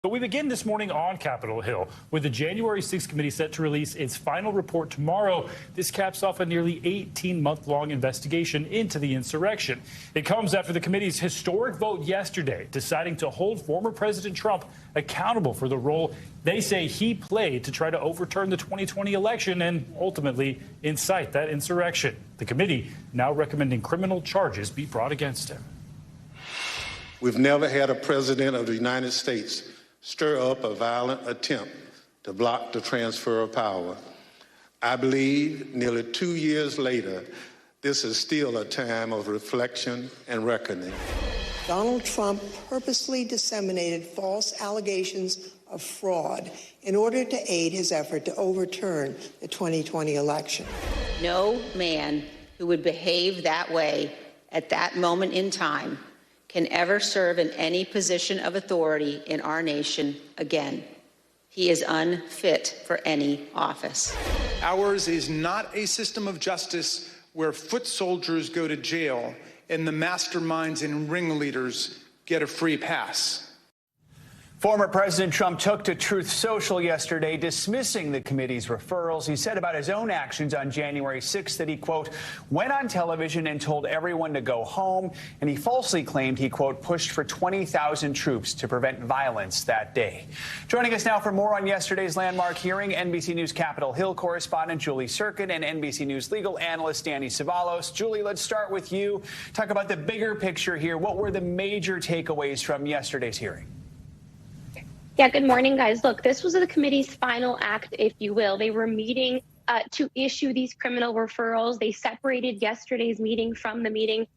But we begin this morning on Capitol Hill with the January 6th committee set to release its final report tomorrow. This caps off a nearly 18-month-long investigation into the insurrection. It comes after the committee's historic vote yesterday, deciding to hold former President Trump accountable for the role they say he played to try to overturn the 2020 election and ultimately incite that insurrection. The committee now recommending criminal charges be brought against him. We've never had a president of the United States stir up a violent attempt to block the transfer of power. I believe nearly 2 years later, this is still a time of reflection and reckoning. Donald Trump purposely disseminated false allegations of fraud in order to aid his effort to overturn the 2020 election. No man who would behave that way at that moment in time can ever serve in any position of authority in our nation again. He is unfit for any office. Ours is not a system of justice where foot soldiers go to jail and the masterminds and ringleaders get a free pass. Former President Trump took to Truth Social yesterday, dismissing the committee's referrals. He said about his own actions on January 6th that he, quote, went on television and told everyone to go home. And he falsely claimed he, quote, pushed for 20,000 troops to prevent violence that day. Joining us now for more on yesterday's landmark hearing, NBC News Capitol Hill correspondent Julie Sirkin and NBC News legal analyst Danny Savalos. Julie, let's start with you. Talk about the bigger picture here. What were the major takeaways from yesterday's hearing? Yeah, good morning, guys. Look, this was the committee's final act, if you will. They were meeting to issue these criminal referrals. They separated yesterday's meeting from the meeting,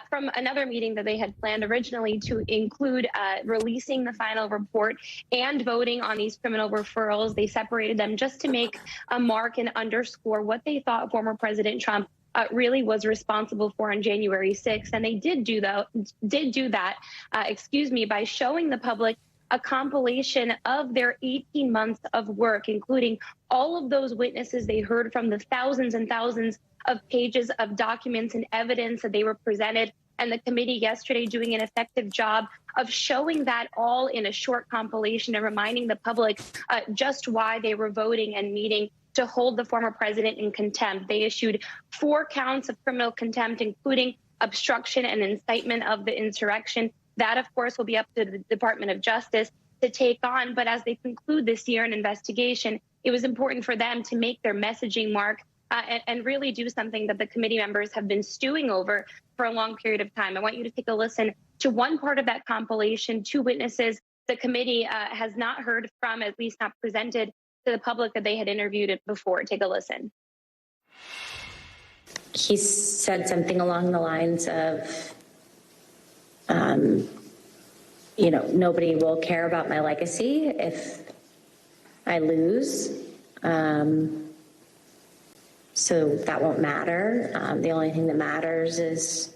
from another meeting that they had planned originally to include releasing the final report and voting on these criminal referrals. They separated them just to make a mark and underscore what they thought former President Trump really was responsible for on January 6th. And they did do that, by showing the public a compilation of their 18 months of work, including all of those witnesses they heard from, the thousands and thousands of pages of documents and evidence that they were presented, and the committee yesterday doing an effective job of showing that all in a short compilation and reminding the public just why they were voting and meeting to hold the former president in contempt. They issued 4 counts of criminal contempt, including obstruction and incitement of the insurrection. That, of course, will be up to the Department of Justice to take on. But as they conclude this year in investigation, it was important for them to make their messaging mark and really do something that the committee members have been stewing over for a long period of time. I want you to take a listen to one part of that compilation, 2 witnesses the committee has not heard from, at least not presented to the public that they had interviewed before. Take a listen. He said something along the lines of, nobody will care about my legacy if I lose. So that won't matter. The only thing that matters is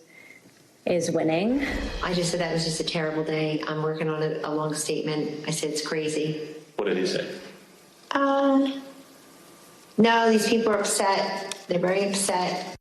winning. I just said that was just a terrible day. I'm working on a long statement. I said it's crazy. What did he say? No, these people are upset. They're very upset.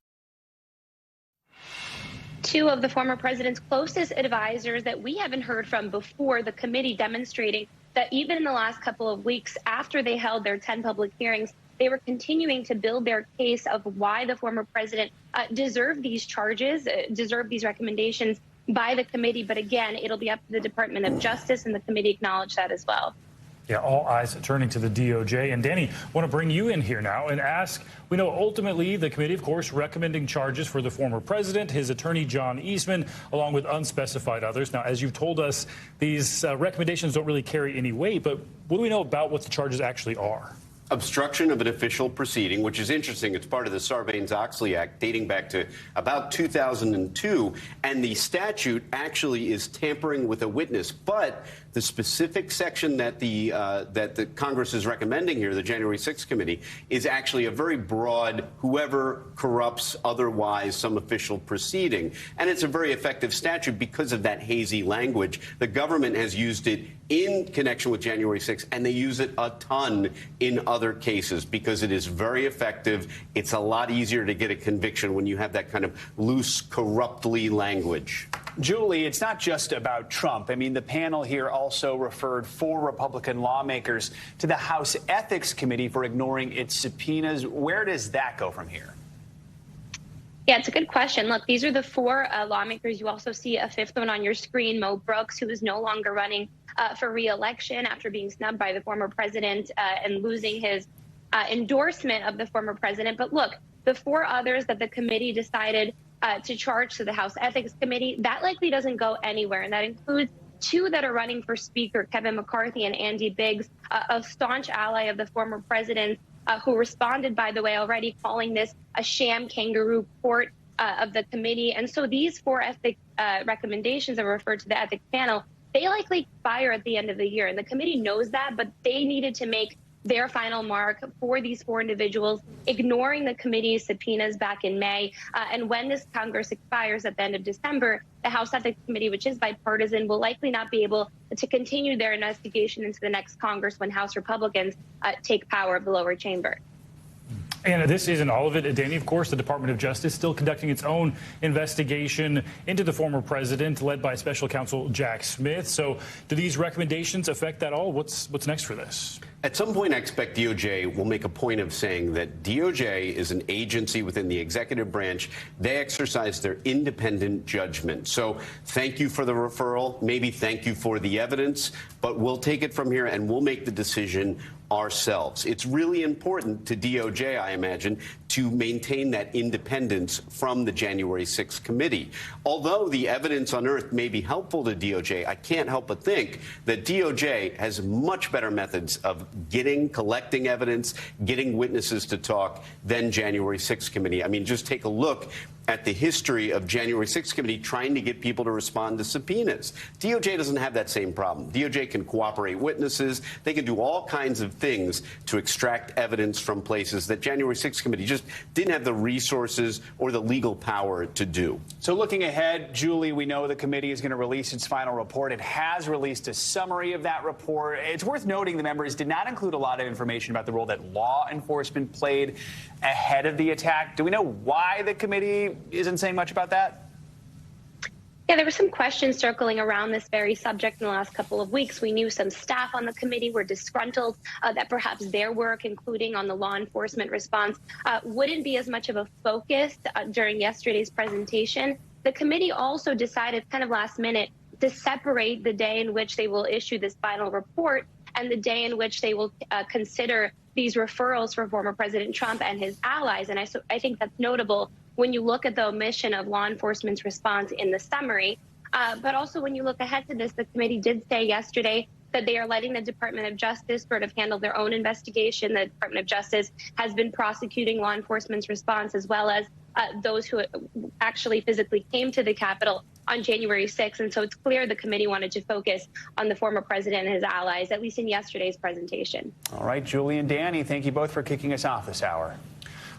2 of the former president's closest advisors that we haven't heard from before the committee, demonstrating that even in the last couple of weeks after they held their 10 public hearings, they were continuing to build their case of why the former president deserved these charges, deserved these recommendations by the committee. But again, it'll be up to the Department of Justice, and the committee acknowledged that as well. Yeah, all eyes turning to the DOJ. And Danny, I want to bring you in here now and ask, we know ultimately the committee, of course, recommending charges for the former president, his attorney, John Eastman, along with unspecified others. Now, as you've told us, these recommendations don't really carry any weight, but what do we know about what the charges actually are? Obstruction of an official proceeding, which is interesting. It's part of the Sarbanes-Oxley Act dating back to about 2002. And the statute actually is tampering with a witness. But the specific section that the Congress is recommending here, the January 6th committee, is actually a very broad whoever corrupts otherwise some official proceeding. And it's a very effective statute because of that hazy language. The government has used it in connection with January 6th, and they use it a ton in other cases because it is very effective. It's a lot easier to get a conviction when you have that kind of loose, corruptly language. Julie, it's not just about Trump. I mean, the panel here also referred 4 Republican lawmakers to the House Ethics Committee for ignoring its subpoenas. Where does that go from here? Yeah, it's a good question. Look, these are the 4 lawmakers. You also see a 5th one on your screen, Mo Brooks, who is no longer running for re-election after being snubbed by the former president and losing his endorsement of the former president. But look, the 4 others that the committee decided to charge to the House Ethics Committee, that likely doesn't go anywhere. And that includes 2 that are running for Speaker, Kevin McCarthy and Andy Biggs, a staunch ally of the former president, who responded, by the way, already calling this a sham kangaroo court of the committee. And so these 4 ethics recommendations that were referred to the ethics panel, they likely expire at the end of the year. And the committee knows that, but they needed to make their final mark for these 4 individuals, ignoring the committee's subpoenas back in May. And when this Congress expires at the end of December, the House Ethics Committee, which is bipartisan, will likely not be able to continue their investigation into the next Congress when House Republicans take power of the lower chamber. And this isn't all of it, Danny. Of course, the Department of Justice still conducting its own investigation into the former president, led by Special Counsel Jack Smith. So do these recommendations affect that all? What's next for this? At some point, I expect DOJ will make a point of saying that DOJ is an agency within the executive branch. They exercise their independent judgment. So thank you for the referral. Maybe thank you for the evidence. But we'll take it from here and we'll make the decision ourselves. It's really important to DOJ, I imagine, to maintain that independence from the January 6th committee. Although the evidence unearthed may be helpful to DOJ, I can't help but think that DOJ has much better methods of collecting evidence, getting witnesses to talk than January 6th committee. I mean, just take a look at the history of January 6th committee trying to get people to respond to subpoenas. DOJ doesn't have that same problem. DOJ can cooperate witnesses. They can do all kinds of things to extract evidence from places that January 6th committee just didn't have the resources or the legal power to do. So looking ahead, Julie, we know the committee is going to release its final report. It has released a summary of that report. It's worth noting the members did not include a lot of information about the role that law enforcement played ahead of the attack. Do we know why the committee isn't saying much about that? Yeah, there were some questions circling around this very subject in the last couple of weeks. We knew some staff on the committee were disgruntled that perhaps their work, including on the law enforcement response, wouldn't be as much of a focus during yesterday's presentation. The committee also decided kind of last minute to separate the day in which they will issue this final report and the day in which they will consider these referrals for former President Trump and his allies. And I think that's notable when you look at the omission of law enforcement's response in the summary. But also when you look ahead to this, the committee did say yesterday that they are letting the Department of Justice sort of handle their own investigation. The Department of Justice has been prosecuting law enforcement's response, as well as those who actually physically came to the Capitol on January 6th. And so it's clear the committee wanted to focus on the former president and his allies, at least in yesterday's presentation. All right, Julie and Danny, thank you both for kicking us off this hour.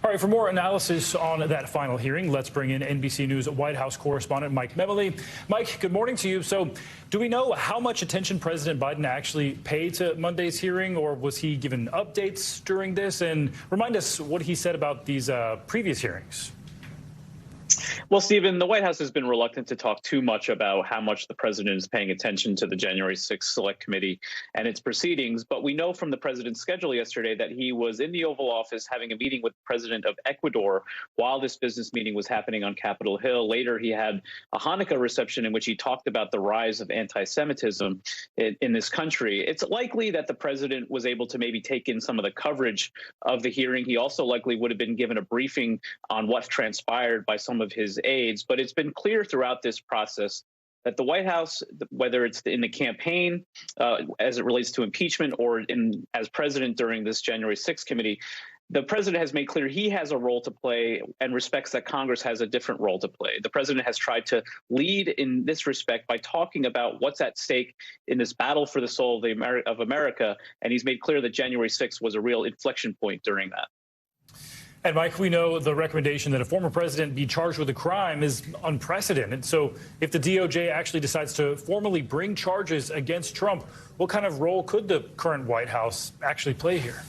All right, for more analysis on that final hearing, let's bring in NBC News White House correspondent Mike Memoli. Mike, good morning to you. So do we know how much attention President Biden actually paid to Monday's hearing, or was he given updates during this? And remind us what he said about these previous hearings. Well, Stephen, the White House has been reluctant to talk too much about how much the president is paying attention to the January 6th Select Committee and its proceedings. But we know from the president's schedule yesterday that he was in the Oval Office having a meeting with the president of Ecuador while this business meeting was happening on Capitol Hill. Later, he had a Hanukkah reception in which he talked about the rise of anti-Semitism in this country. It's likely that the president was able to maybe take in some of the coverage of the hearing. He also likely would have been given a briefing on what transpired by some of his aides, but it's been clear throughout this process that the White House, whether it's in the campaign as it relates to impeachment or as president during this January 6th committee, the president has made clear he has a role to play and respects that Congress has a different role to play. The president has tried to lead in this respect by talking about what's at stake in this battle for the soul of America, and he's made clear that January 6th was a real inflection point during that. And Mike, we know the recommendation that a former president be charged with a crime is unprecedented. So if the DOJ actually decides to formally bring charges against Trump, what kind of role could the current White House actually play here?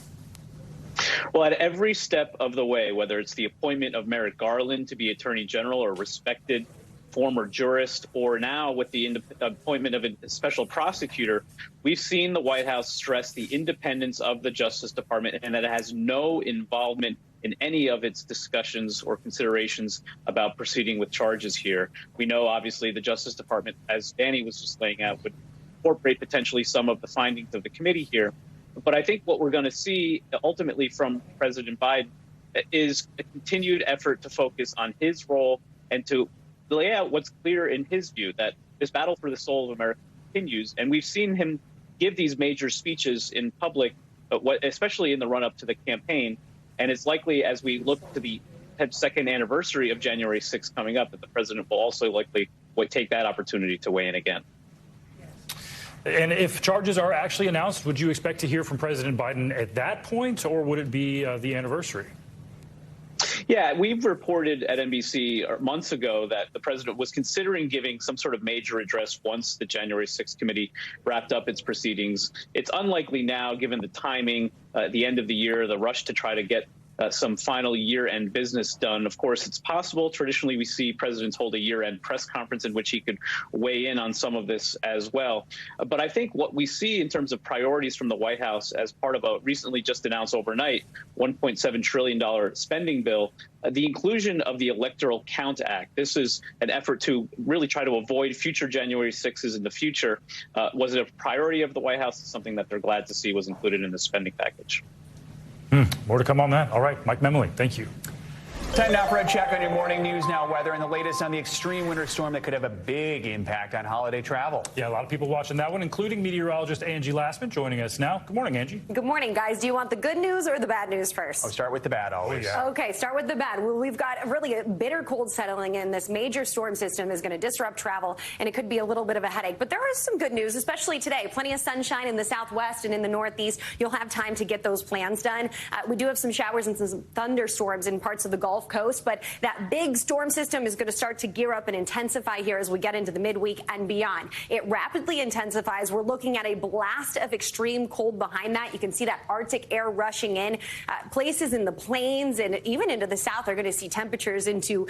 Well, at every step of the way, whether it's the appointment of Merrick Garland to be Attorney General or respected former jurist or now with the appointment of a special prosecutor, we've seen the White House stress the independence of the Justice Department and that it has no involvement in any of its discussions or considerations about proceeding with charges here. We know, obviously, the Justice Department, as Danny was just laying out, would incorporate potentially some of the findings of the committee here. But I think what we're going to see ultimately from President Biden is a continued effort to focus on his role and to lay out what's clear in his view, that this battle for the soul of America continues. And we've seen him give these major speeches in public, especially in the run-up to the campaign. And it's likely, as we look to the second anniversary of January 6th coming up, that the president will also likely take that opportunity to weigh in again. And if charges are actually announced, would you expect to hear from President Biden at that point, or would it be the anniversary? Yeah, we've reported at NBC months ago that the president was considering giving some sort of major address once the January 6th committee wrapped up its proceedings. It's unlikely now, given the timing, the end of the year, the rush to try to get some final year-end business done. Of course, it's possible. Traditionally, we see presidents hold a year-end press conference in which he could weigh in on some of this as well. But I think what we see in terms of priorities from the White House as part of a recently just announced overnight $1.7 trillion spending bill, the inclusion of the Electoral Count Act. This is an effort to really try to avoid future January 6s in the future. Was it a priority of the White House? It's something that they're glad to see was included in the spending package. More to come on that. All right, Mike Memoli, thank you. Time now for a check on your morning news now weather and the latest on the extreme winter storm that could have a big impact on holiday travel. Yeah, a lot of people watching that one, including meteorologist Angie Lassman joining us now. Good morning, Angie. Good morning, guys. Do you want the good news or the bad news first? I'll start with the bad always. Yeah. Okay, start with the bad. Well, we've got really a bitter cold settling in. This major storm system is going to disrupt travel, and it could be a little bit of a headache. But there is some good news, especially today. Plenty of sunshine in the southwest and in the northeast. You'll have time to get those plans done. We do have some showers and some thunderstorms in parts of the Gulf Coast, but that big storm system is going to start to gear up and intensify here as we get into the midweek and beyond. It rapidly intensifies. We're looking at a blast of extreme cold behind that. You can see that Arctic air rushing in. Places in the plains and even into the south are going to see temperatures into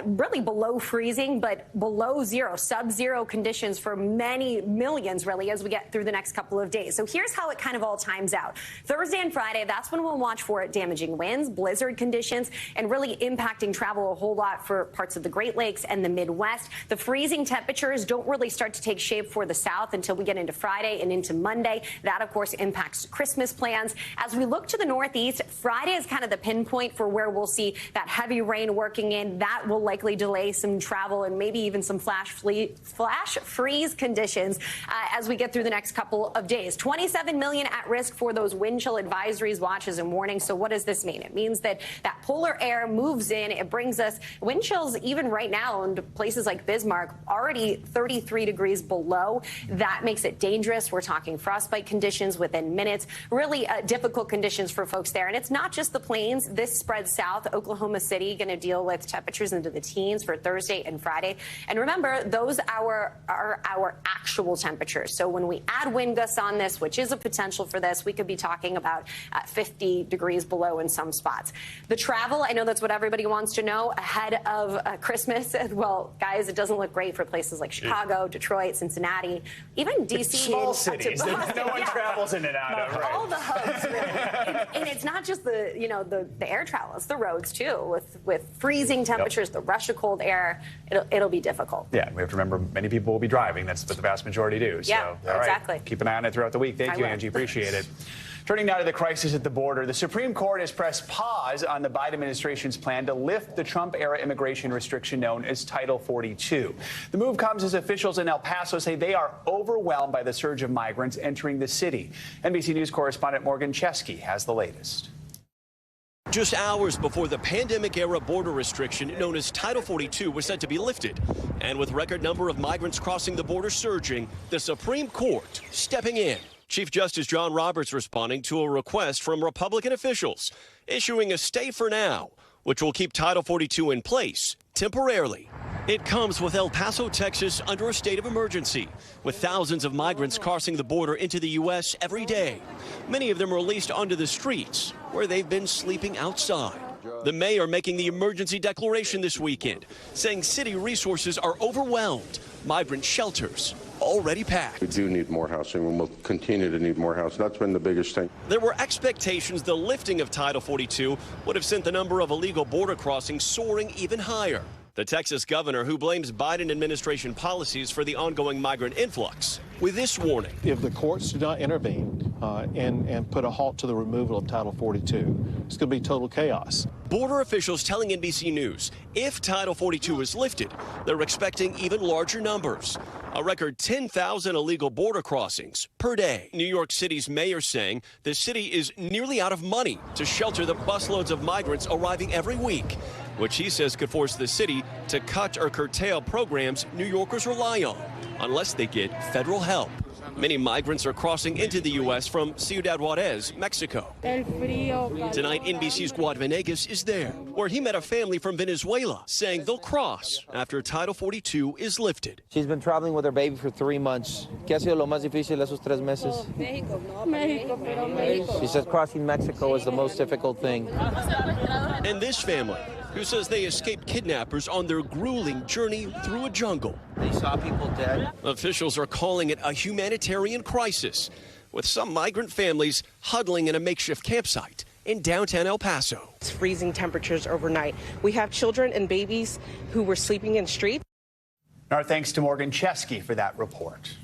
really below freezing, but below zero, sub-zero conditions for many millions, really, as we get through the next couple of days. So here's how it kind of all times out. Thursday and Friday, that's when we'll watch for damaging winds, blizzard conditions, and really impacting travel a whole lot for parts of the Great Lakes and the Midwest. The freezing temperatures don't really start to take shape for the south until we get into Friday and into Monday. That, of course, impacts Christmas plans. As we look to the northeast, Friday is kind of the pinpoint for where we'll see that heavy rain working in. That will likely delay some travel and maybe even some flash freeze conditions as we get through the next couple of days. 27 million at risk for those wind chill advisories, watches, and warnings. So what does this mean? It means that polar air moves in. It brings us wind chills even right now in places like Bismarck, already 33 degrees below. That makes it dangerous. We're talking frostbite conditions within minutes, really difficult conditions for folks there. And it's not just the plains. This spreads south. Oklahoma City going to deal with temperatures into the teens for Thursday and Friday. And remember, those are our actual temperatures. So when we add wind gusts on this, which is a potential for this, we could be talking about 50 degrees below in some spots. The travel, I know that's what everybody wants to know ahead of Christmas. Well, guys, it doesn't look great for places like Chicago, Detroit, Cincinnati, even D.C. Small cities that no one travels in and out of. Right? All the hubs, really. and it's not just the air travel; it's the roads too. With freezing temperatures, the rush of cold air, it'll be difficult. Yeah, we have to remember many people will be driving. That's what the vast majority do. Yeah, so, all exactly. Right. Keep an eye on it throughout the week. Thank you, Angie. Appreciate it. Turning now to the crisis at the border, the Supreme Court has pressed pause on the Biden administration's plan to lift the Trump-era immigration restriction known as Title 42. The move comes as officials in El Paso say they are overwhelmed by the surge of migrants entering the city. NBC News correspondent Morgan Chesky has the latest. Just hours before the pandemic-era border restriction known as Title 42 was set to be lifted. And with record number of migrants crossing the border surging, the Supreme Court stepping in. Chief Justice John Roberts responding to a request from Republican officials, issuing a stay for now, which will keep Title 42 in place temporarily. It comes with El Paso, Texas, under a state of emergency, with thousands of migrants crossing the border into the U.S. every day. Many of them released onto the streets, where they've been sleeping outside. The mayor making the emergency declaration this weekend, saying city resources are overwhelmed. Migrant shelters already packed. We do need more housing, and we'll continue to need more housing. That's been the biggest thing. There were expectations the lifting of Title 42 would have sent the number of illegal border crossings soaring even higher. The Texas governor, who blames Biden administration policies for the ongoing migrant influx, with this warning. If the courts do not intervene and put a halt to the removal of Title 42, it's going to be total chaos. Border officials telling NBC News if Title 42 is lifted, they're expecting even larger numbers. A record 10,000 illegal border crossings per day. New York City's mayor saying the city is nearly out of money to shelter the busloads of migrants arriving every week, which he says could force the city to cut or curtail programs New Yorkers rely on unless they get federal help. Many migrants are crossing into the U.S. from Ciudad Juarez, Mexico. Tonight, NBC's Guad Venegas is there, where he met a family from Venezuela saying they'll cross after Title 42 is lifted. She's been traveling with her baby for 3 months. ¿Qué ha sido lo más difícil esos 3 meses? She says crossing Mexico is the most difficult thing. And this family, who says they escaped kidnappers on their grueling journey through a jungle. They saw people dead. Officials are calling it a humanitarian crisis, with some migrant families huddling in a makeshift campsite in downtown El Paso. It's freezing temperatures overnight. We have children and babies who were sleeping in streets. Our thanks to Morgan Chesky for that report.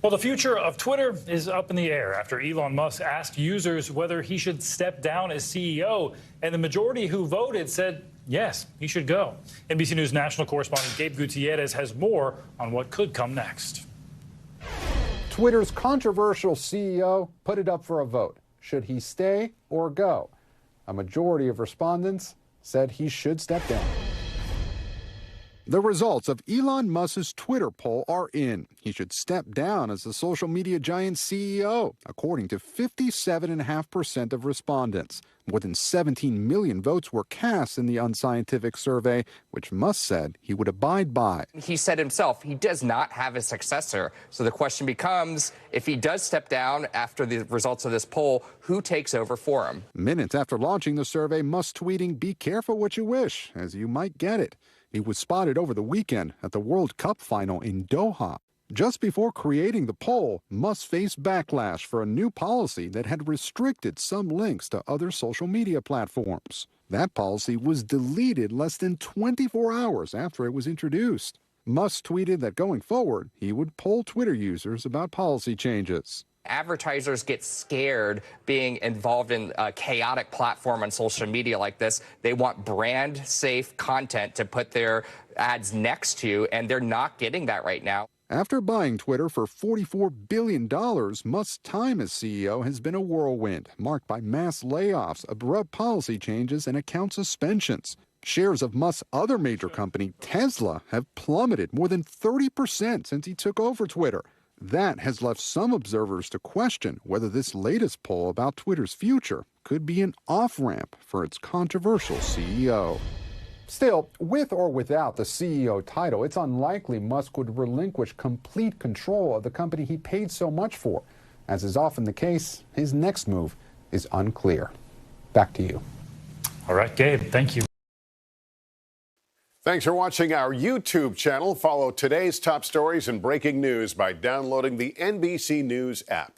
Well, the future of Twitter is up in the air after Elon Musk asked users whether he should step down as CEO, and the majority who voted said yes, he should go. NBC News national correspondent Gabe Gutierrez has more on what could come next. Twitter's controversial CEO put it up for a vote. Should he stay or go? A majority of respondents said he should step down. The results of Elon Musk's Twitter poll are in. He should step down as the social media giant's CEO, according to 57.5% of respondents. More than 17 million votes were cast in the unscientific survey, which Musk said he would abide by. He said himself he does not have a successor. So the question becomes, if he does step down after the results of this poll, who takes over for him? Minutes after launching the survey, Musk tweeting, "Be careful what you wish, as you might get it." He was spotted over the weekend at the World Cup final in Doha. Just before creating the poll, Musk faced backlash for a new policy that had restricted some links to other social media platforms. That policy was deleted less than 24 hours after it was introduced. Musk tweeted that going forward, he would poll Twitter users about policy changes. Advertisers get scared being involved in a chaotic platform on social media like this. They want brand safe content to put their ads next to, and they're not getting that right now. After buying Twitter for $44 billion, Musk's time as CEO has been a whirlwind, marked by mass layoffs, abrupt policy changes, and account suspensions. Shares of Musk's other major company, Tesla, have plummeted more than 30% since he took over Twitter. That has left some observers to question whether this latest poll about Twitter's future could be an off-ramp for its controversial CEO. Still, with or without the CEO title, it's unlikely Musk would relinquish complete control of the company he paid so much for. As is often the case, his next move is unclear. Back to you. All right, Gabe, thank you. Thanks for watching our YouTube channel. Follow today's top stories and breaking news by downloading the NBC News app.